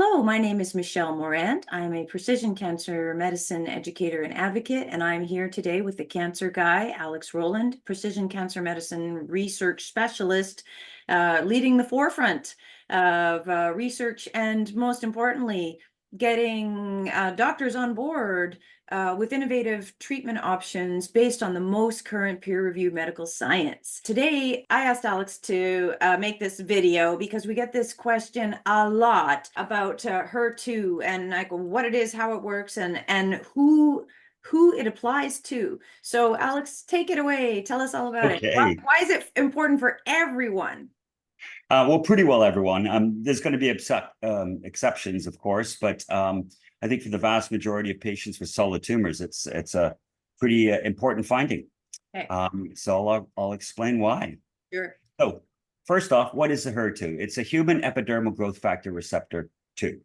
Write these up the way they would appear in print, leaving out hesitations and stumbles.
Hello, my name is Michelle Morand. I'm a precision cancer medicine educator and advocate, and I'm here today with the cancer guy, Alex Rolland, precision cancer medicine research specialist, leading the forefront of research and, most importantly, getting doctors on board with innovative treatment options based on the most current peer-reviewed medical science. Today, I asked Alex to make this video because we get this question a lot about HER2 and like what it is, how it works, and who it applies to. So Alex, take it away. Tell us all about it. Why is it important for everyone? Well, pretty well, everyone. There's going to be exceptions, of course, but I think for the vast majority of patients with solid tumors, it's a pretty important finding. Okay. So I'll explain why. Sure. So first off, what is the HER2? It's a human epidermal growth factor receptor 2.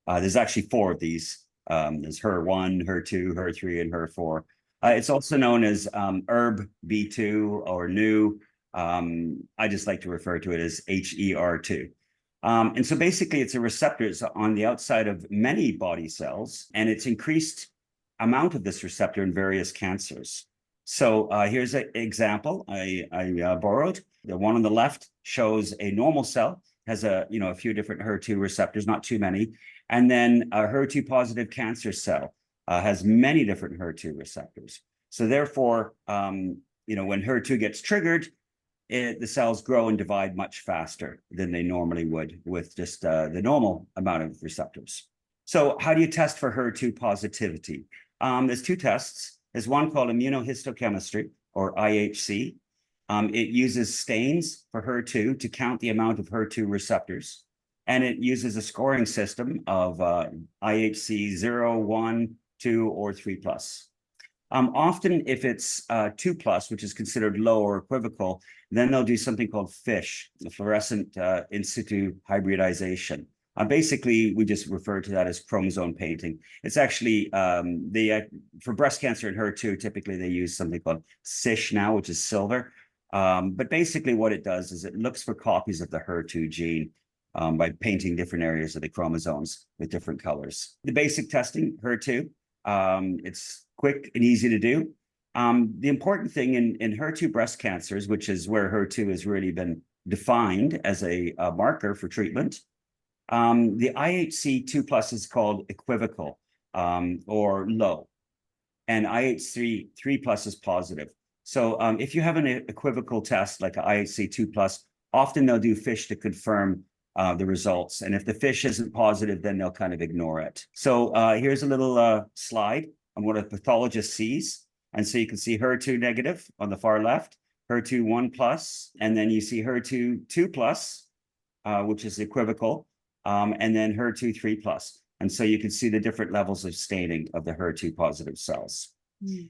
There's actually 4 of these. There's HER1, HER2, HER3, and HER4. It's also known as ERB-B2 or NU. I just like to refer to it as HER2. And so basically it's a receptor. It's on the outside of many body cells, and it's increased amount of this receptor in various cancers. So here's an example I borrowed. The one on the left shows a normal cell, has a few different HER2 receptors, not too many. And then a HER2 positive cancer cell has many different HER2 receptors. So therefore, when HER2 gets triggered, the cells grow and divide much faster than they normally would with just the normal amount of receptors. So how do you test for HER2 positivity? There's 2 tests. There's one called immunohistochemistry, or IHC. It uses stains for HER2 to count the amount of HER2 receptors. And it uses a scoring system of IHC 0, 1, 2, or 3+. Often, if it's 2+, which is considered low or equivocal, then they'll do something called FISH, the fluorescent in situ hybridization. Basically, we just refer to that as chromosome painting. It's actually, for breast cancer and HER2, typically they use something called CISH now, which is silver. But basically what it does is it looks for copies of the HER2 gene by painting different areas of the chromosomes with different colors. The basic testing, HER2, it's quick and easy to do. The important thing in HER2 breast cancers, which is where HER2 has really been defined as a marker for treatment, the IHC 2+ is called equivocal or low, and IHC 3+ is positive. So if you have an equivocal test like an IHC 2+, often they'll do FISH to confirm the results. And if the FISH isn't positive, then they'll kind of ignore it. So here's a little slide on what a pathologist sees. And so you can see HER2 negative on the far left, HER2 1+, and then you see HER2 2+, which is equivocal, and then HER2 3+. And so you can see the different levels of staining of the HER2 positive cells.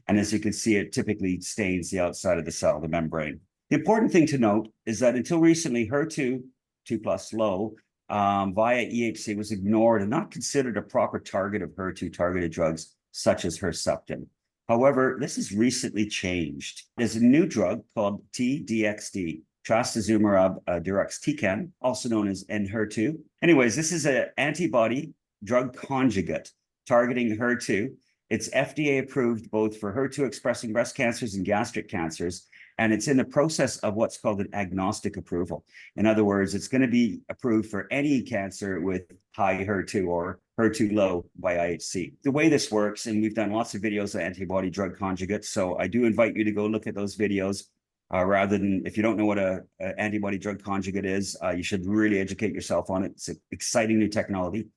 And as you can see, it typically stains the outside of the cell, the membrane. The important thing to note is that until recently, HER2 2+ low via EHC was ignored and not considered a proper target of HER2 targeted drugs such as Herceptin. However, this has recently changed. There's a new drug called T-DXd, trastuzumab deruxtecan, also known as Enhertu. Anyways, this is an antibody drug conjugate targeting HER2. It's FDA approved both for HER2 expressing breast cancers and gastric cancers, and it's in the process of what's called an agnostic approval. In other words, it's going to be approved for any cancer with high HER2 or HER2 low by IHC. The way this works, and we've done lots of videos of antibody drug conjugates, so I do invite you to go look at those videos. Rather than, if you don't know what an antibody drug conjugate is, you should really educate yourself on it. It's an exciting new technology.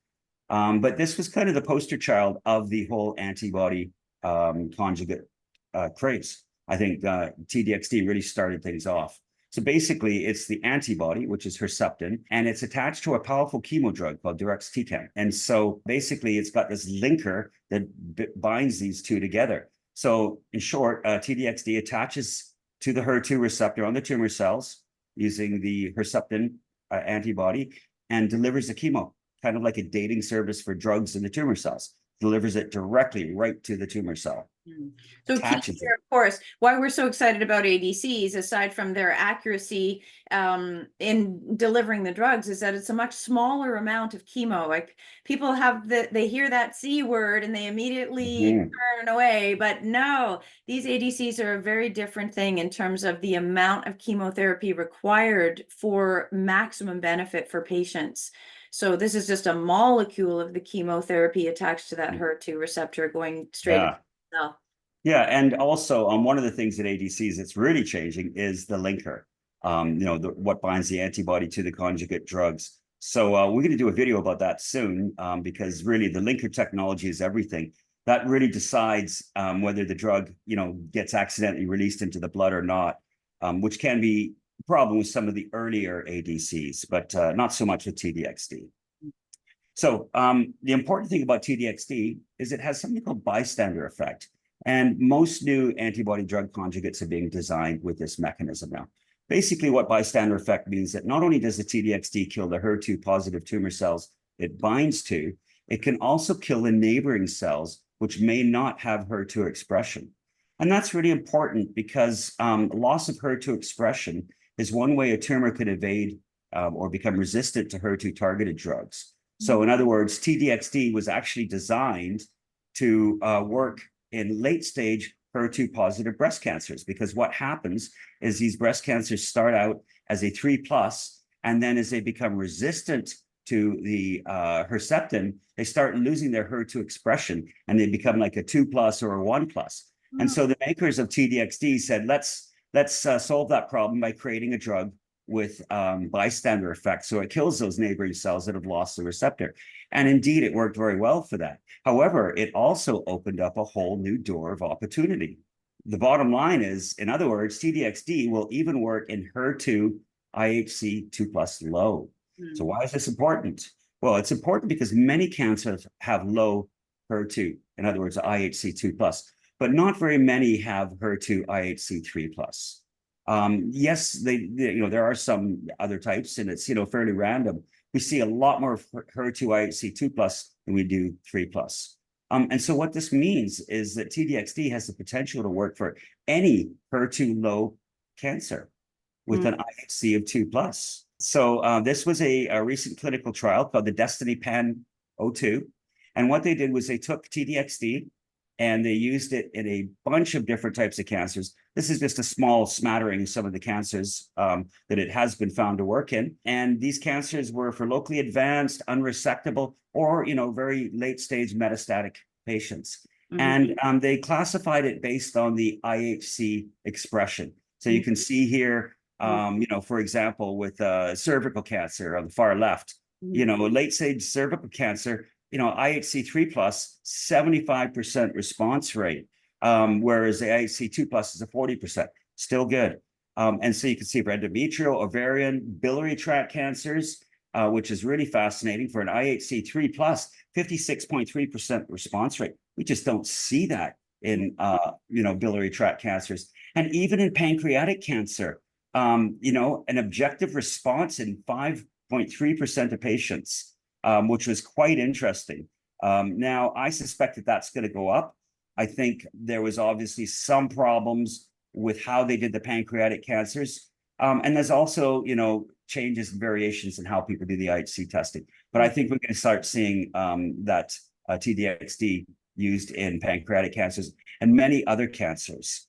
But this was kind of the poster child of the whole antibody conjugate craze. I think T-DXd really started things off. So basically, it's the antibody, which is Herceptin, and it's attached to a powerful chemo drug called deruxtecan. And so basically, it's got this linker that binds these two together. So in short, T-DXd attaches to the HER2 receptor on the tumor cells using the Herceptin antibody and delivers the chemo, kind of like a dating service for drugs in the tumor cells. delivers it directly right to the tumor cell. So key Attaches here, of course, why we're so excited about ADCs, aside from their accuracy in delivering the drugs, is that it's a much smaller amount of chemo. Like people have they hear that C word and they immediately turn away. But no, these ADCs are a very different thing in terms of the amount of chemotherapy required for maximum benefit for patients. So this is just a molecule of the chemotherapy attached to that HER2 receptor going straight into the cell. Yeah, and also one of the things that ADCs that's really changing is the linker. What binds the antibody to the conjugate drugs. So we're going to do a video about that soon because really the linker technology is everything. That really decides whether the drug, gets accidentally released into the blood or not, which can be a problem with some of the earlier ADCs, but not so much with T-DXd. So the important thing about T-DXd is it has something called bystander effect. And most new antibody drug conjugates are being designed with this mechanism now. Basically, what bystander effect means that not only does the T-DXd kill the HER2 positive tumor cells it binds to, it can also kill the neighboring cells, which may not have HER2 expression. And that's really important because loss of HER2 expression is one way a tumor could evade or become resistant to HER2 targeted drugs. So in other words, T-DXd was actually designed to work in late stage HER2 positive breast cancers, because what happens is these breast cancers start out as a 3+, and then as they become resistant to the Herceptin, they start losing their HER2 expression and they become like a 2+ or a 1+. And so the makers of T-DXd said, let's solve that problem by creating a drug with bystander effect. So it kills those neighboring cells that have lost the receptor. And indeed, it worked very well for that. However, it also opened up a whole new door of opportunity. The bottom line is, in other words, T-DXd will even work in HER2 IHC 2+ low. So why is this important? Well, it's important because many cancers have low HER2, in other words, IHC 2+, but not very many have HER2 IHC 3+. Yes, there are some other types, and it's fairly random. We see a lot more HER2 IHC 2+ than we do 3+. And so what this means is that T-DXd has the potential to work for any HER2 low cancer with an IHC of 2+. So this was a recent clinical trial called the Destiny Pan-02. And what they did was they took T-DXd and they used it in a bunch of different types of cancers. This is just a small smattering of some of the cancers that it has been found to work in. And these cancers were for locally advanced, unresectable, or very late stage metastatic patients. And they classified it based on the IHC expression. So you can see here, for example, with cervical cancer on the far left, late stage cervical cancer, IHC 3+, 75% response rate, whereas the IHC 2+ is a 40%, still good. And so you can see for endometrial, ovarian, biliary tract cancers, which is really fascinating. For an IHC 3+, 56.3% response rate. We just don't see that in, biliary tract cancers. And even in pancreatic cancer, an objective response in 5.3% of patients. Which was quite interesting. Now, I suspect that that's going to go up. I think there was obviously some problems with how they did the pancreatic cancers. And there's also, changes and variations in how people do the IHC testing. But I think we're going to start seeing that T-DXd used in pancreatic cancers and many other cancers.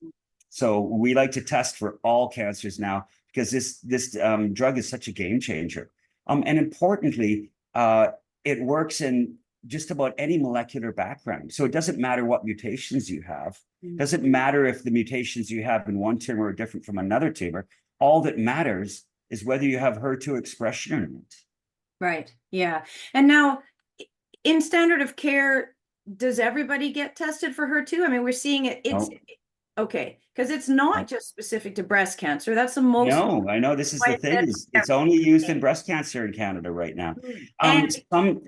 So we like to test for all cancers now because this drug is such a game changer. And importantly, it works in just about any molecular background. So it doesn't matter what mutations you have. It doesn't matter if the mutations you have in one tumor are different from another tumor. All that matters is whether you have HER2 expression or not. Right. Yeah. And now in standard of care, does everybody get tested for HER2? I mean, we're seeing it. It's okay. Because it's not just specific to breast cancer. That's the most. No, I know this is the thing. It's only used in breast cancer in Canada right now.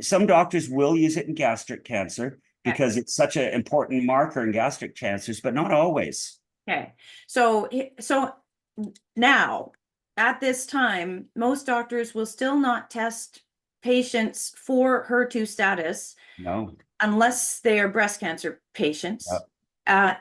Some doctors will use it in gastric cancer because it's such an important marker in gastric cancers, but not always. Okay. So now at this time, most doctors will still not test patients for HER2 status. No. unless they are breast cancer patients. Yep.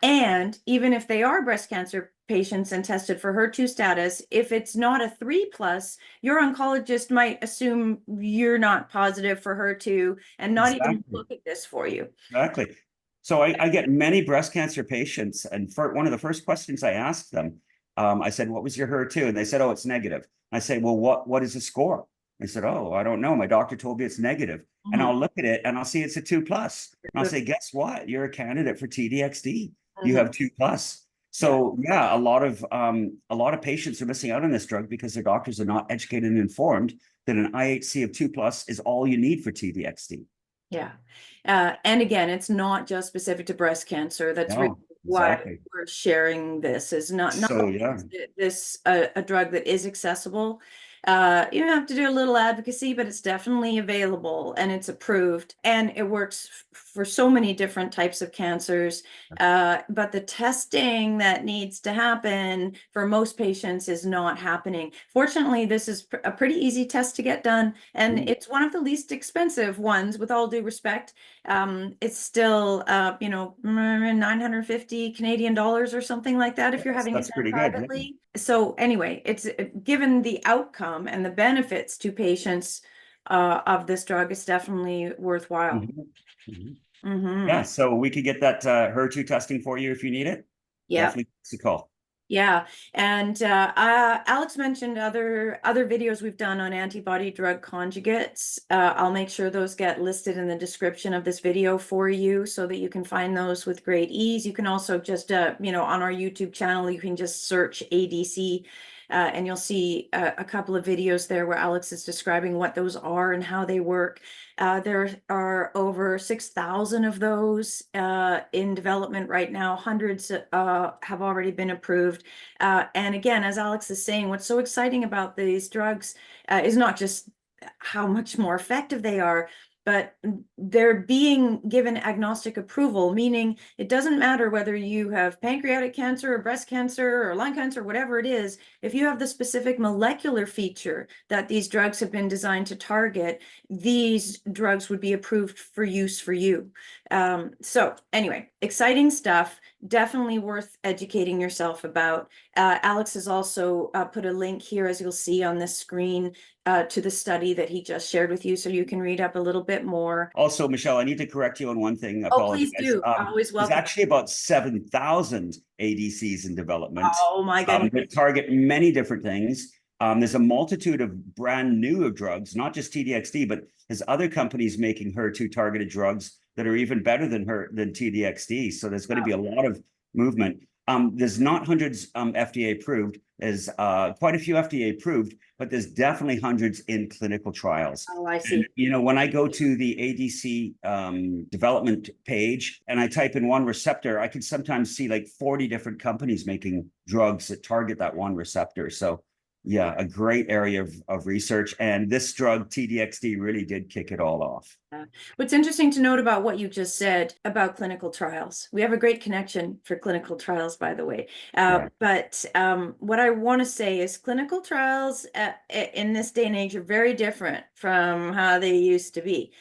And even if they are breast cancer patients and tested for HER2 status, if it's not a 3+, your oncologist might assume you're not positive for HER2 and not even Exactly. look at this for you. Exactly. So I get many breast cancer patients, and for one of the first questions I asked them, I said, "What was your HER2?" And they said, "Oh, it's negative." I say, "Well, what is the score?" They said, "Oh, I don't know. My doctor told me it's negative." And I'll look at it and I'll see it's a 2+. And I'll say, "Guess what? You're a candidate for T-DXd. You have 2+." So yeah, a lot of patients are missing out on this drug because their doctors are not educated and informed that an IHC of 2+ is all you need for T-DXd. Yeah. And again, it's not just specific to breast cancer. That's really No, why exactly. we're sharing this. Is not So yeah. is this a drug that is accessible. You have to do a little advocacy, but it's definitely available and it's approved and it works for so many different types of cancers. But the testing that needs to happen for most patients is not happening. Fortunately, this is a pretty easy test to get done, and it's one of the least expensive ones, with all due respect. It's still, 950 Canadian dollars or something like that if you're having it That's done pretty good. privately. So anyway, it's given the outcome and the benefits to patients of this drug, it's definitely worthwhile. Yeah, so we could get that HER2 testing for you if you need it. Yeah. Definitely give us a call. Yeah, and Alex mentioned other videos we've done on antibody drug conjugates. I'll make sure those get listed in the description of this video for you so that you can find those with great ease. You can also just, on our YouTube channel, you can just search ADC, and you'll see a couple of videos there where Alex is describing what those are and how they work. There are over 6,000 of those in development right now. Hundreds have already been approved. And again, as Alex is saying, what's so exciting about these drugs is not just how much more effective they are, but they're being given agnostic approval, meaning it doesn't matter whether you have pancreatic cancer or breast cancer or lung cancer, whatever it is. If you have the specific molecular feature that these drugs have been designed to target, these drugs would be approved for use for you. So anyway, exciting stuff. Definitely worth educating yourself about. Alex has also put a link here, as you'll see on this screen, to the study that he just shared with you, so you can read up a little bit more. Also, Michelle, I need to correct you on one thing. Oh, please do. Always There's welcome. actually about 7,000 ADCs in development. Oh my goodness. That target many different things. There's a multitude of brand new drugs, not just T-DXd, but there's other companies making HER2 targeted drugs that are even better than T-DXd. So there's going to be a lot of movement. There's not hundreds FDA approved. There's quite a few FDA approved, but there's definitely hundreds in clinical trials. Oh, I see. And, when I go to the ADC development page and I type in one receptor, I can sometimes see like 40 different companies making drugs that target that one receptor. So yeah, a great area of research. And this drug, T-DXd, really did kick it all off. What's interesting to note about what you just said about clinical trials, we have a great connection for clinical trials, by the way. But what I want to say is clinical trials in this day and age are very different from how they used to be.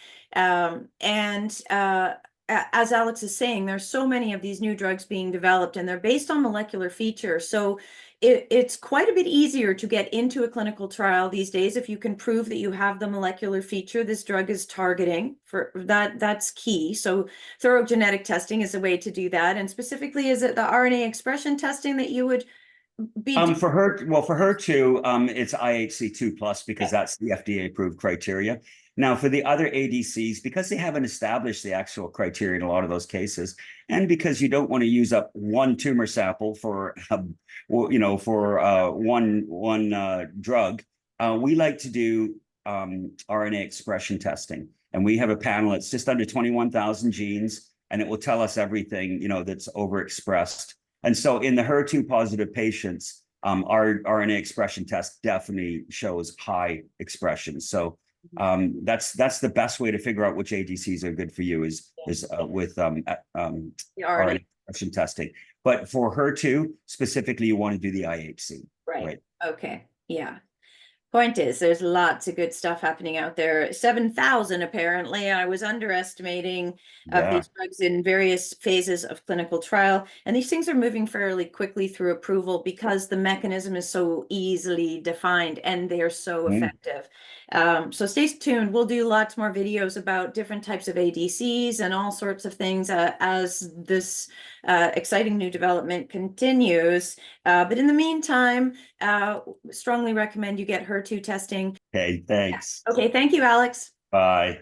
As Alex is saying, there's so many of these new drugs being developed, and they're based on molecular features. So it's quite a bit easier to get into a clinical trial these days if you can prove that you have the molecular feature this drug is targeting. For that's key. So thorough genetic testing is a way to do that. And specifically, is it the RNA expression testing that you would be for HER2, it's IHC 2+ because that's the FDA approved criteria. Now, for the other ADCs, because they haven't established the actual criteria in a lot of those cases, and because you don't want to use up one tumor sample for, one drug, we like to do RNA expression testing. And we have a panel that's just under 21,000 genes, and it will tell us everything, that's overexpressed. And so in the HER2 positive patients, our RNA expression test definitely shows high expression. So that's the best way to figure out which ADCs are good for you is with RNA expression testing. But for HER2 specifically, you want to do the IHC. Right. Okay. Yeah. Point is, there's lots of good stuff happening out there. 7,000 apparently. I was underestimating of Yeah. these drugs in various phases of clinical trial. And these things are moving fairly quickly through approval because the mechanism is so easily defined and they are so Mm. effective. So stay tuned. We'll do lots more videos about different types of ADCs and all sorts of things as this exciting new development continues. But in the meantime, strongly recommend you get HER2 testing. Okay, thanks. Okay, thank you, Alex. Bye.